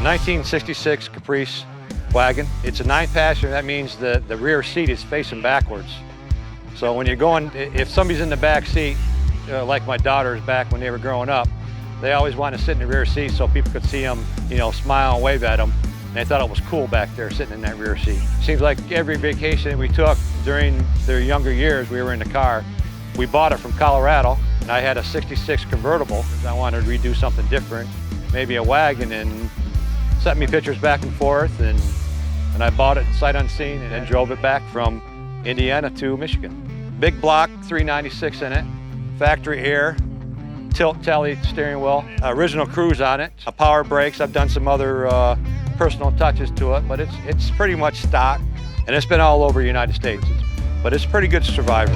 1966 Caprice wagon. It's a 9-passenger. That means the rear seat is facing backwards. So when you're going, if somebody's in the back seat, like my daughters back when they were growing up, they always wanted to sit in the rear seat so people could see them, smile and wave at them. And they thought it was cool back there sitting in that rear seat. Seems like every vacation we took during their younger years, we were in the car. We bought it from Colorado, and I had a 66 convertible. I wanted to redo something different, maybe a wagon, and sent me pictures back and forth, and I bought it sight unseen and then drove it back from Indiana to Michigan. Big block, 396 in it, factory air, tilt telly steering wheel, original cruise on it, power brakes. I've done some other personal touches to it, but it's pretty much stock, and it's been all over the United States. But it's a pretty good survivor.